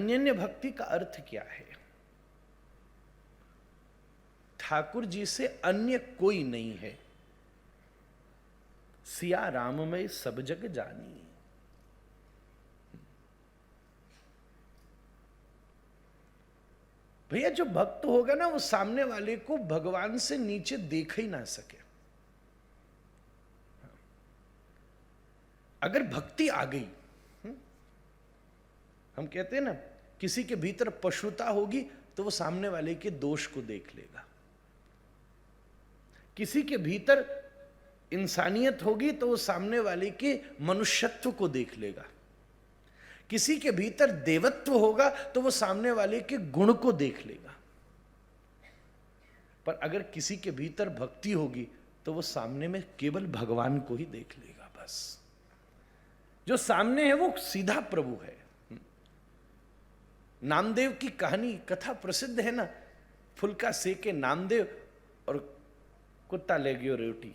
अन्यन्य भक्ति का अर्थ क्या है? ठाकुर जी से अन्य कोई नहीं है। सिया राम में सब जग जानी। भैया जो भक्त होगा ना, वो सामने वाले को भगवान से नीचे देख ही ना सके। अगर भक्ति आ गई, हम कहते हैं ना, किसी के भीतर पशुता होगी तो वो सामने वाले के दोष को देख लेगा। किसी के भीतर इंसानियत होगी तो वो सामने वाले के मनुष्यत्व को देख लेगा। किसी के भीतर देवत्व होगा तो वो सामने वाले के गुण को देख लेगा। पर अगर किसी के भीतर भक्ति होगी तो वो सामने में केवल भगवान को ही देख लेगा। बस जो सामने है वो सीधा प्रभु है। नामदेव की कहानी, कथा प्रसिद्ध है ना, फुलका सेके नामदेव और कुत्ता ले गयो रोटी।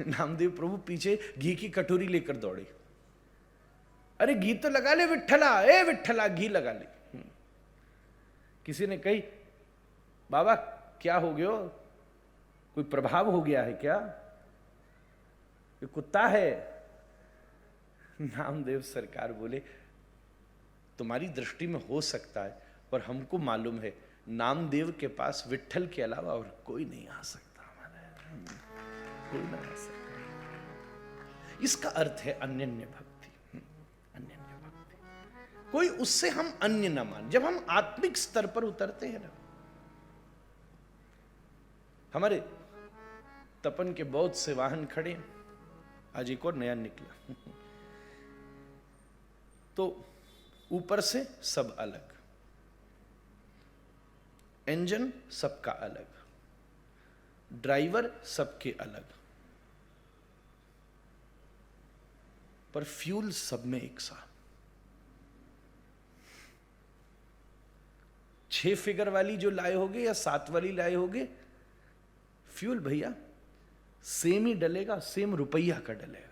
नामदेव प्रभु पीछे घी की कटोरी लेकर दौड़े। अरे घी तो लगा ले विठ्ठला, ए विठ्ठला घी लगा ले। किसी ने कही, बाबा क्या हो गया, कोई प्रभाव हो गया है क्या, ये कुत्ता है? नामदेव सरकार बोले, तुम्हारी दृष्टि में हो सकता है, पर हमको मालूम है नामदेव के पास विठ्ठल के अलावा और कोई नहीं आ सकता। हमारे कोई ना आ सकता। इसका अर्थ है अन्यन्य भक्ति। अन्यन्य भक्ति, कोई उससे हम अन्य न मान। जब हम आत्मिक स्तर पर उतरते हैं ना, हमारे तपन के बहुत से वाहन खड़े, आज एक और नया निकला। तो ऊपर से सब अलग, इंजन सबका अलग, ड्राइवर सबके अलग, पर फ्यूल सब में एक सा। 6 फिगर वाली जो लाए होगे या 7 वाली लाए होगे, फ्यूल भैया सेम ही डलेगा, सेम रुपया का डलेगा।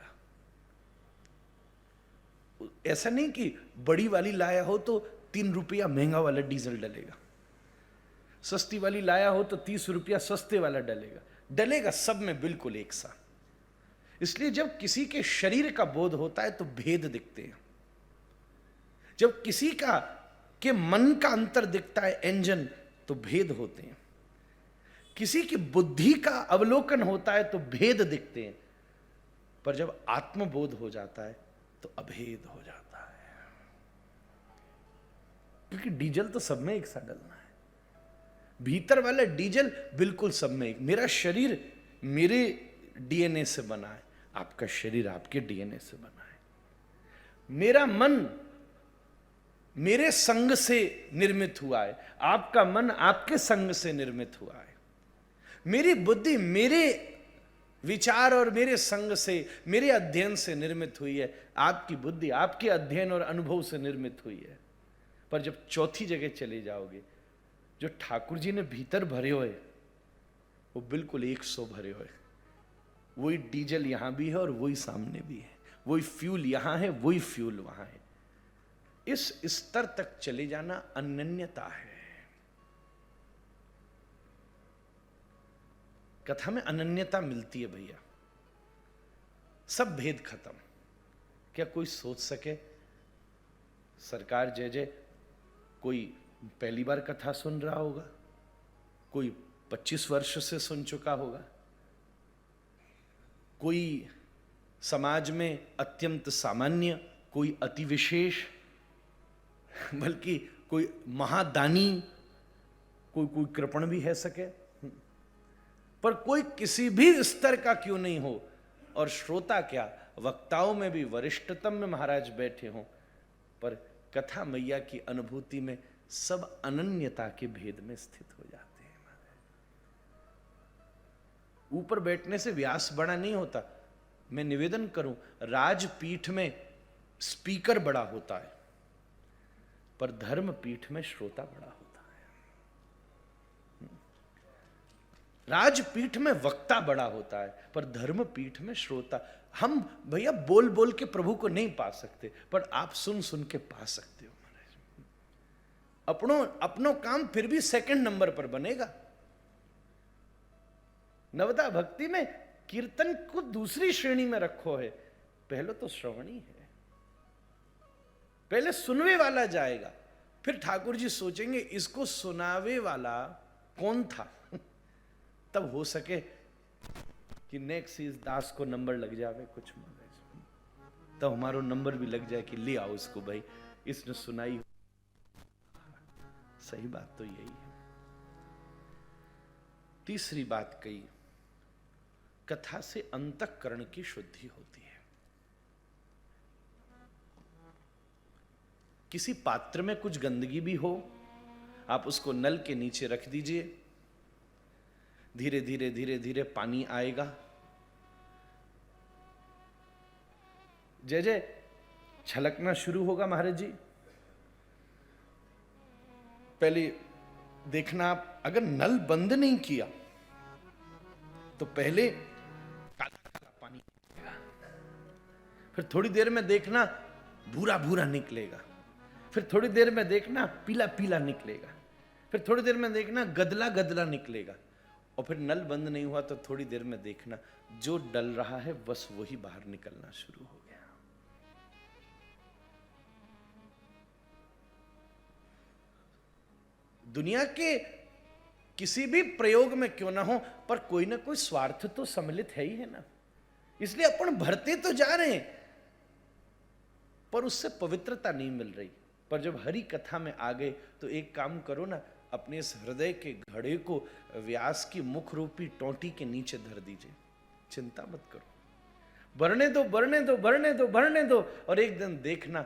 ऐसा नहीं कि बड़ी वाली लाया हो तो 3 रुपया महंगा वाला डीजल डलेगा, सस्ती वाली लाया हो तो 30 रुपया सस्ते वाला डलेगा। डलेगा सब में बिल्कुल एक सा। इसलिए जब किसी के शरीर का बोध होता है तो भेद दिखते हैं। जब किसी का के मन का अंतर दिखता है, इंजन, तो भेद होते हैं। किसी की बुद्धि का अवलोकन होता है तो भेद दिखते हैं। पर जब आत्मबोध हो जाता है तो अभेद हो जाता है। क्योंकि डीजल तो सब में एक सा डलना है। भीतर वाला डीजल बिल्कुल सब में एक। मेरा शरीर मेरे डीएनए से बना है, आपका शरीर आपके डीएनए से बना है। मेरा मन मेरे संग से निर्मित हुआ है, आपका मन आपके संग से निर्मित हुआ है। मेरी बुद्धि मेरे विचार और मेरे संग से, मेरे अध्ययन से निर्मित हुई है। आपकी बुद्धि आपके अध्ययन और अनुभव से निर्मित हुई है। पर जब चौथी जगह चले जाओगे, जो ठाकुर जी ने भीतर भरे हुए, वो बिल्कुल 100 भरे हुए। वही डीजल यहां भी है और वही सामने भी है। वही फ्यूल यहां है, वही फ्यूल वहां है। इस स्तर तक चले जाना अनन्यता है। कथा में अनन्यता मिलती है भैया, सब भेद खत्म। क्या कोई सोच सके, सरकार जय जय, कोई पहली बार कथा सुन रहा होगा, कोई 25 वर्ष से सुन चुका होगा, कोई समाज में अत्यंत सामान्य, कोई अति विशेष, बल्कि कोई महादानी, कोई कृपण भी है सके, पर कोई किसी भी स्तर का क्यों नहीं हो। और श्रोता क्या, वक्ताओं में भी वरिष्ठतम में महाराज बैठे हों, पर कथा मैया की अनुभूति में सब अनन्यता के भेद में स्थित हो जाते हैं। ऊपर बैठने से व्यास बड़ा नहीं होता। मैं निवेदन करूं, राजपीठ में स्पीकर बड़ा होता है, पर धर्म पीठ में श्रोता बड़ा होता है। राजपीठ में वक्ता बड़ा होता है, पर धर्म पीठ में श्रोता। हम भैया बोल बोल के प्रभु को नहीं पा सकते, पर आप सुन सुन के पा सकते हो महाराज। अपनो काम फिर भी सेकंड नंबर पर बनेगा। नवदा भक्ति में कीर्तन को दूसरी श्रेणी में रखो है, पहले तो श्रवणी है, पहले सुनवे वाला जाएगा, फिर ठाकुर जी सोचेंगे इसको सुनावे वाला कौन था। तब हो सके कि नेक्स्ट इस दास को नंबर लग जावे कुछ महाराज, तब हमारो नंबर भी लग जाए कि ले आओ इसको भाई, इसने सुनाई। सही बात तो यही है। तीसरी बात कही, कथा से अंतःकरण की शुद्धि होती है। किसी पात्र में कुछ गंदगी भी हो, आप उसको नल के नीचे रख दीजिए, धीरे धीरे धीरे धीरे पानी आएगा। जय जय छलकना शुरू होगा महाराज जी। पहले देखना, आप अगर नल बंद नहीं किया तो पहले काला काला पानी निकलेगा, फिर थोड़ी देर में देखना भूरा भूरा निकलेगा, फिर थोड़ी देर में देखना पीला पीला निकलेगा, फिर थोड़ी देर में देखना गदला गदला निकलेगा, और फिर नल बंद नहीं हुआ तो थोड़ी देर में देखना जो डल रहा है बस वही बाहर निकलना शुरू हो गया। दुनिया के किसी भी प्रयोग में क्यों ना हो, पर कोई ना कोई स्वार्थ तो सम्मिलित है ही है ना। इसलिए अपन भरते तो जा रहे हैं, पर उससे पवित्रता नहीं मिल रही। पर जब हरि कथा में आ गए तो एक काम करो ना, अपने इस हृदय के घड़े को व्यास की मुख रूपी टोंटी के नीचे धर दीजिए, चिंता मत करो, भरने दो भरने दो भरने दो भरने दो, और एक दिन देखना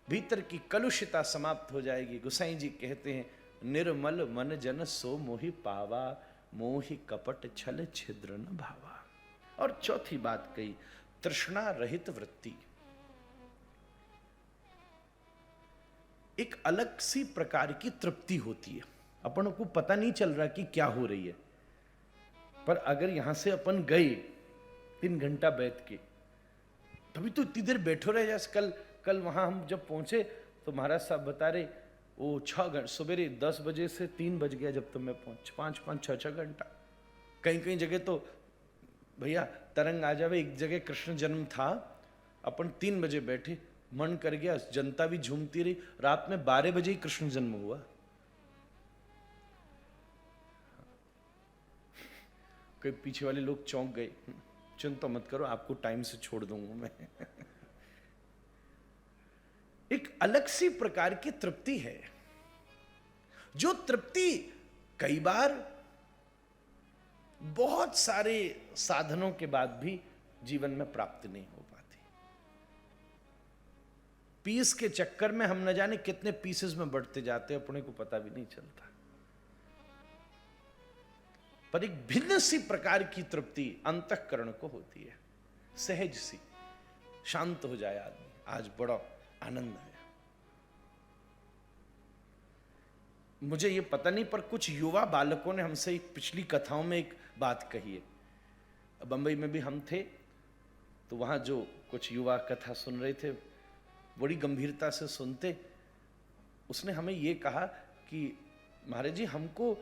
भीतर की कलुषिता समाप्त हो जाएगी। गोसाई जी कहते हैं, निर्मल मन जन सो मोहि पावा, मोहि कपट छल छिद्र न भावा। और चौथी बात कही, तृष्णा रहित वृत्ति। एक अलग सी प्रकार की तृप्ति होती है, अपन को पता नहीं चल रहा कि क्या हो रही है, पर अगर यहां से अपन गए 3 घंटा बैठ के, तभी तो इतनी देर बैठो रहे। जैसे कल वहां हम जब पहुंचे तो महाराज साहब बता रहे, वो 6 घंटे सवेरे 10 बजे से 3 बज गया जब तक मैं पहुंच, 5-6 घंटा। कहीं कहीं जगह तो भैया तरंग आ जावे। एक जगह कृष्ण जन्म था, अपन 3 बजे बैठे, मन कर गया, जनता भी झूमती रही, रात में 12 बजे ही कृष्ण जन्म हुआ। कोई पीछे वाले लोग चौंक गए, चिंता मत करो, आपको टाइम से छोड़ दूंगा मैं। एक अलग सी प्रकार की तृप्ति है, जो तृप्ति कई बार बहुत सारे साधनों के बाद भी जीवन में प्राप्त नहीं हो पाती। पीस के चक्कर में हम न जाने कितने पीसेस में बढ़ते जाते हैं, अपने को पता भी नहीं चलता। पर एक भिन्न सी प्रकार की तृप्ति अंतःकरण को होती है, सहज सी, शांत हो जाए आदमी। आज बड़ा आनंद आया। मुझे ये पता नहीं, पर कुछ युवा बालकों ने हमसे एक पिछली कथाओं में एक बात कही है। बंबई में भी हम थे, तो वहां जो कुछ युवा कथा सुन रहे थे, बड़ी गंभीरता से सुनते, उसने हमें ये कहा कि महाराज जी, हमको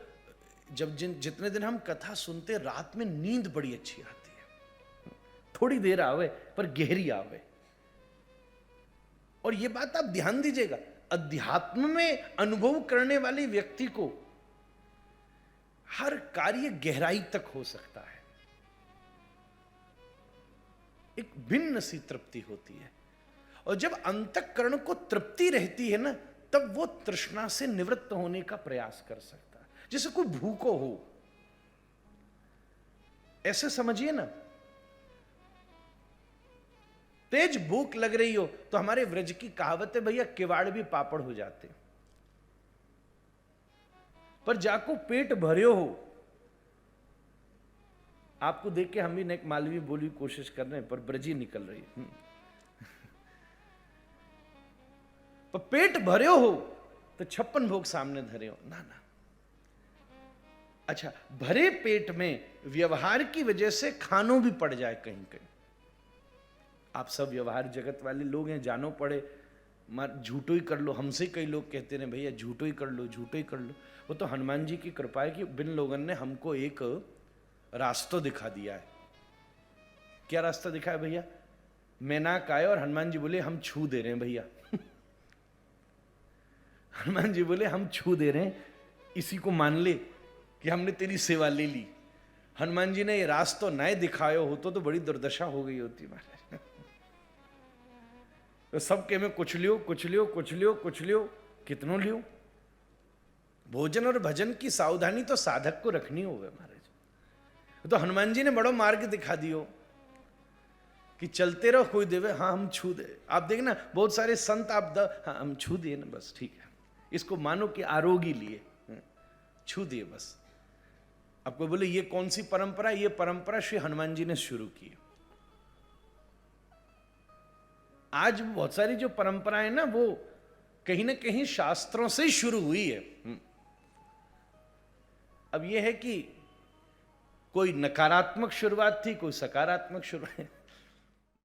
जब जितने दिन हम कथा सुनते, रात में नींद बड़ी अच्छी आती है, थोड़ी देर आवे पर गहरी आवे। और ये बात आप ध्यान दीजिएगा, अध्यात्म में अनुभव करने वाले व्यक्ति को हर कार्य गहराई तक हो सकता है। एक भिन्न सी तृप्ति होती है, और जब अंतःकरण को तृप्ति रहती है ना, तब वो तृष्णा से निवृत्त होने का प्रयास कर सकता है। जैसे कोई भूखो हो, ऐसे समझिए ना, तेज भूख लग रही हो तो हमारे व्रज की कहावत है, भैया किवाड़ भी पापड़ हो जाते। पर जाको पेट भरियो हो, आपको देख के हम भी नेक मालवी बोली कोशिश कर रहे हैं, पर ब्रजी निकल रही है। पर पेट भरियो हो तो 56 भोग सामने धरे हो ना। अच्छा, भरे पेट में व्यवहार की वजह से खानो भी पड़ जाए कहीं कहीं। आप सब व्यवहार जगत वाले लोग हैं, जानो पड़े झूठो ही कर लो। हमसे कई लोग कहते हैं भैया झूठो ही कर लो, झूठो ही कर लो। वो तो हनुमान जी की कृपा है कि बिन लोगन ने हमको एक रास्ता दिखा दिया है। क्या रास्ता दिखा है भैया? मैनाक आए और हनुमान जी बोले हम छू दे रहे हैं भैया। हनुमान जी बोले हम छू दे रहे हैं, इसी को मान ले कि हमने तेरी सेवा ले ली। हनुमान जी ने ये रास्ता नए दिखायो होतो तो बड़ी दुर्दशा हो गई होती महाराज। तो सब के में कुछ लियो कुछ लियो कुछ लियो कुछ लियो, कितनों लियो? भोजन और भजन की सावधानी तो साधक को रखनी होगा महाराज। तो हनुमान जी ने बड़ो मार्ग दिखा दियो कि चलते रहो, कोई देवे हाँ हम छू दे। आप देखना बहुत सारे संत आप हाँ हम छू दिए ना, बस ठीक है, इसको मानो कि आरोगी लिए, छू दिए बस। आपको बोले ये कौन सी परंपरा? ये परंपरा श्री हनुमान जी ने शुरू की। आज बहुत सारी जो परंपराएं ना वो कहीं ना कहीं शास्त्रों से शुरू हुई है। अब ये है कि कोई नकारात्मक शुरुआत थी, कोई सकारात्मक शुरुआत।